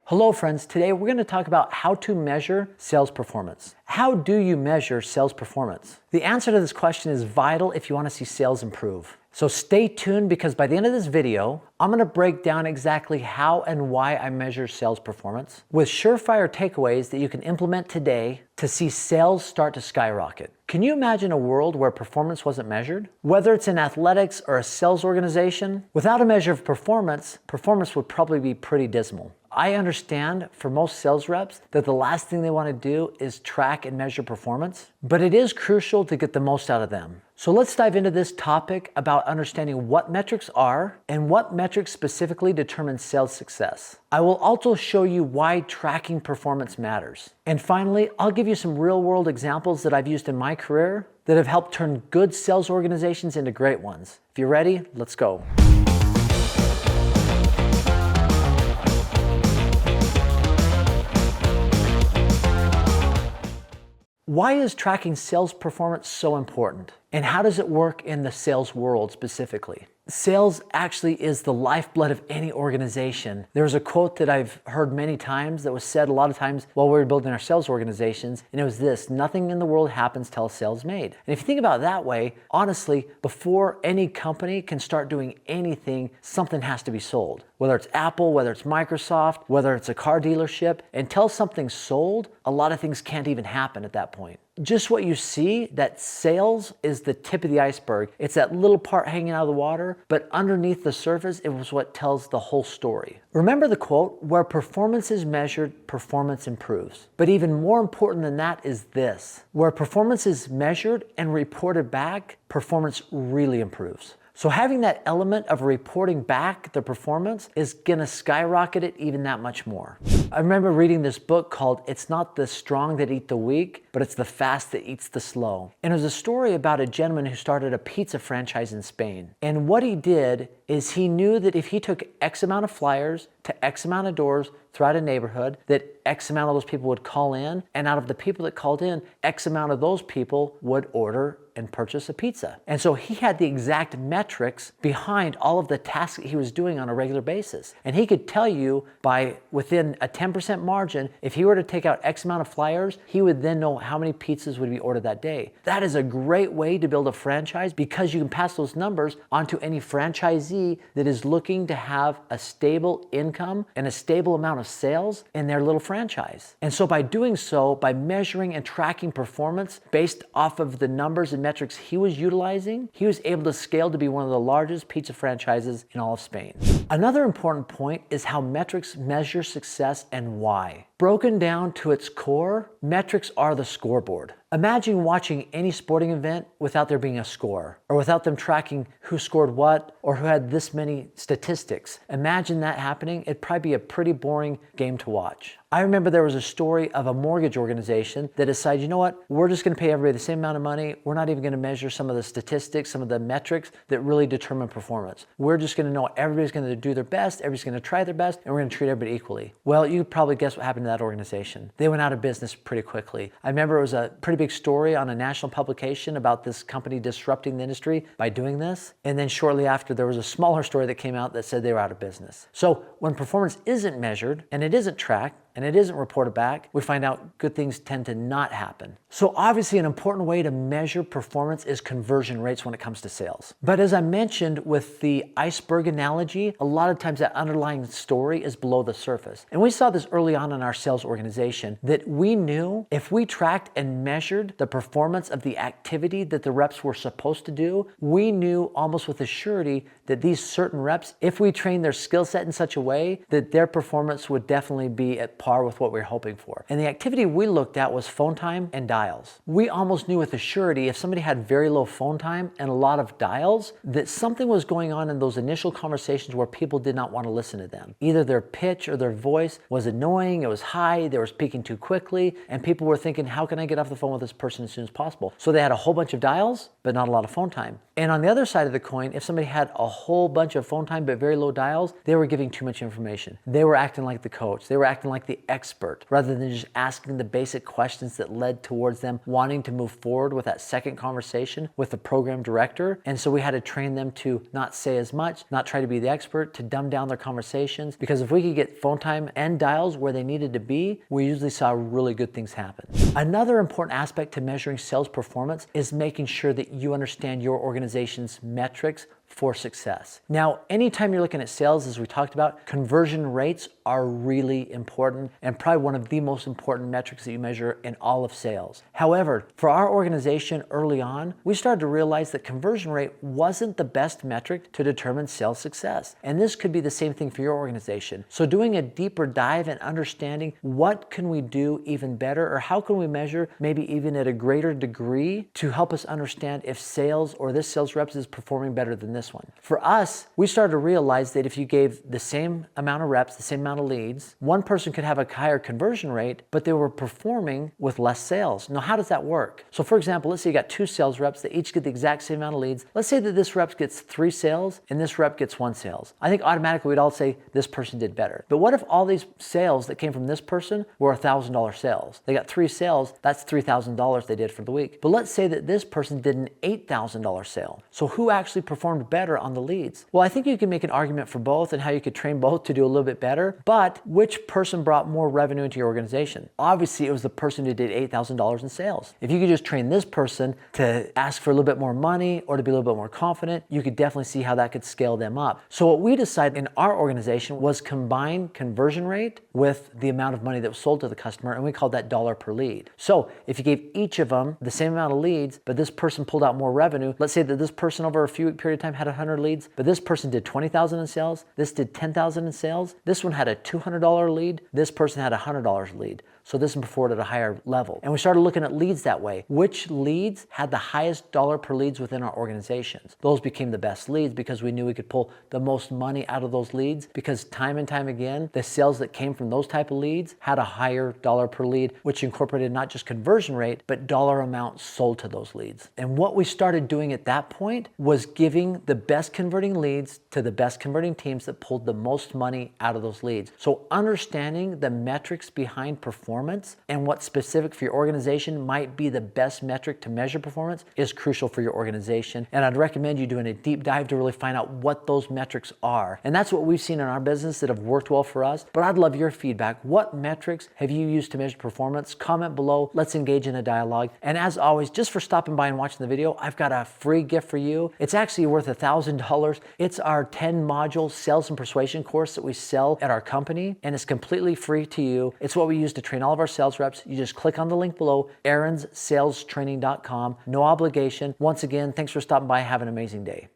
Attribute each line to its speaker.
Speaker 1: Hello friends, today we're going to talk about how to measure sales performance. How do you measure sales performance? The answer to this question is vital if you want to see sales improve. So stay tuned because by the end of this video, I'm going to break down exactly how and why I measure sales performance with surefire takeaways that you can implement today to see sales start to skyrocket. Can you imagine a world where performance wasn't measured? Whether it's in athletics or a sales organization, without a measure of performance, performance would probably be pretty dismal. I understand for most sales reps that the last thing they want to do is track and measure performance, but it is crucial to get the most out of them. So let's dive into this topic about understanding what metrics are and what metrics specifically determine sales success. I will also show you why tracking performance matters. And finally, I'll give you some real-world examples that I've used in my career that have helped turn good sales organizations into great ones. If you're ready, let's go. Why is tracking sales performance so important? And how does it work in the sales world specifically? Sales actually is the lifeblood of any organization. There's a quote that I've heard many times that was said a lot of times while we were building our sales organizations, and it was this: nothing in the world happens till a sale's made. And if you think about it that way, honestly, before any company can start doing anything, something has to be sold. Whether it's Apple, whether it's Microsoft, whether it's a car dealership, until something's sold, a lot of things can't even happen at that point. Just what you see, that sales is the tip of the iceberg. It's that little part hanging out of the water, but underneath the surface, it was what tells the whole story. Remember the quote, where performance is measured, performance improves. But even more important than that is this: where performance is measured and reported back, performance really improves. So having that element of reporting back the performance is gonna skyrocket it even that much more. I remember reading this book called It's Not the Strong That Eat the Weak, but It's the Fast That Eats the Slow. And it was a story about a gentleman who started a pizza franchise in Spain. And what he did is he knew that if he took X amount of flyers to X amount of doors throughout a neighborhood, that X amount of those people would call in, and out of the people that called in, X amount of those people would order and purchase a pizza. And so he had the exact metrics behind all of the tasks that he was doing on a regular basis. And he could tell you by within a 10% margin, if he were to take out X amount of flyers, he would then know how many pizzas would be ordered that day. That is a great way to build a franchise because you can pass those numbers onto any franchisee that is looking to have a stable income and a stable amount of sales in their little franchise. And so by doing so, by measuring and tracking performance based off of the numbers and metrics he was utilizing, he was able to scale to be one of the largest pizza franchises in all of Spain. Another important point is how metrics measure success and why. Broken down to its core, metrics are the scoreboard. Imagine watching any sporting event without there being a score, or without them tracking who scored what, or who had this many statistics. Imagine that happening. It'd probably be a pretty boring game to watch. I remember there was a story of a mortgage organization that decided, you know what, we're just gonna pay everybody the same amount of money. We're not even gonna measure some of the statistics, some of the metrics that really determine performance. We're just gonna know everybody's gonna do their best, everybody's gonna try their best, and we're gonna treat everybody equally. Well, you could probably guess what happened to that organization. They went out of business pretty quickly. I remember it was a pretty big story on a national publication about this company disrupting the industry by doing this. And then shortly after, there was a smaller story that came out that said they were out of business. So when performance isn't measured and it isn't tracked, and it isn't reported back, we find out good things tend to not happen. So obviously an important way to measure performance is conversion rates when it comes to sales. But as I mentioned with the iceberg analogy, a lot of times that underlying story is below the surface. And we saw this early on in our sales organization, that we knew if we tracked and measured the performance of the activity that the reps were supposed to do, we knew almost with a surety that these certain reps, if we trained their skill set in such a way, that their performance would definitely be at par with what we were hoping for. And the activity we looked at was phone time and dials. We almost knew with a surety if somebody had very low phone time and a lot of dials, that something was going on in those initial conversations where people did not want to listen to them. Either their pitch or their voice was annoying, it was high, they were speaking too quickly, and people were thinking, how can I get off the phone with this person as soon as possible? So they had a whole bunch of dials, but not a lot of phone time. And on the other side of the coin, if somebody had a whole bunch of phone time but very low dials, they were giving too much information. They were acting like the coach. They were acting like the expert rather than just asking the basic questions that led towards them wanting to move forward with that second conversation with the program director. And so we had to train them to not say as much, not try to be the expert, to dumb down their conversations. Because if we could get phone time and dials where they needed to be, we usually saw really good things happen. Another important aspect to measuring sales performance is making sure that you understand your organization's metrics for success. Now, anytime you're looking at sales, as we talked about, conversion rates are really important and probably one of the most important metrics that you measure in all of sales. However, for our organization early on, we started to realize that conversion rate wasn't the best metric to determine sales success. And this could be the same thing for your organization. So doing a deeper dive and understanding what can we do even better, or how can we measure maybe even at a greater degree to help us understand if sales or this sales rep is performing better than this one. For us, we started to realize that if you gave the same amount of reps, the same amount of leads, one person could have a higher conversion rate, but they were performing with less sales. Now, how does that work? So for example, let's say you got 2 sales reps that each get the exact same amount of leads. Let's say that this rep gets 3 sales and this rep gets 1 sales. I think automatically we'd all say this person did better. But what if all these sales that came from this person were $1,000 sales? They got 3 sales, that's $3,000 they did for the week. But let's say that this person did an $8,000 sale. So who actually performed better on the leads? Well, I think you can make an argument for both and how you could train both to do a little bit better, but which person brought more revenue into your organization? Obviously, it was the person who did $8,000 in sales. If you could just train this person to ask for a little bit more money or to be a little bit more confident, you could definitely see how that could scale them up. So what we decided in our organization was combine conversion rate with the amount of money that was sold to the customer, and we called that dollar per lead. So if you gave each of them the same amount of leads, but this person pulled out more revenue, let's say that this person over a few week period of time had 100 leads, but this person did 20,000 in sales, this did 10,000 in sales, this one had a $200 lead, this person had a $100 lead. So this one performed at a higher level. And we started looking at leads that way. Which leads had the highest dollar per leads within our organizations? Those became the best leads because we knew we could pull the most money out of those leads, because time and time again, the sales that came from those type of leads had a higher dollar per lead, which incorporated not just conversion rate, but dollar amount sold to those leads. And what we started doing at that point was giving the best converting leads to the best converting teams that pulled the most money out of those leads. So understanding the metrics behind performance and what's specific for your organization might be the best metric to measure performance is crucial for your organization. And I'd recommend you doing a deep dive to really find out what those metrics are. And that's what we've seen in our business that have worked well for us. But I'd love your feedback. What metrics have you used to measure performance? Comment below. Let's engage in a dialogue. And as always, just for stopping by and watching the video, I've got a free gift for you. It's actually worth $1,000. It's our 10-module sales and persuasion course that we sell at our company, and it's completely free to you. It's what we use to train all of our sales reps. You just click on the link below, aaronsSalesTraining.com. No obligation. Once again, thanks for stopping by. Have an amazing day.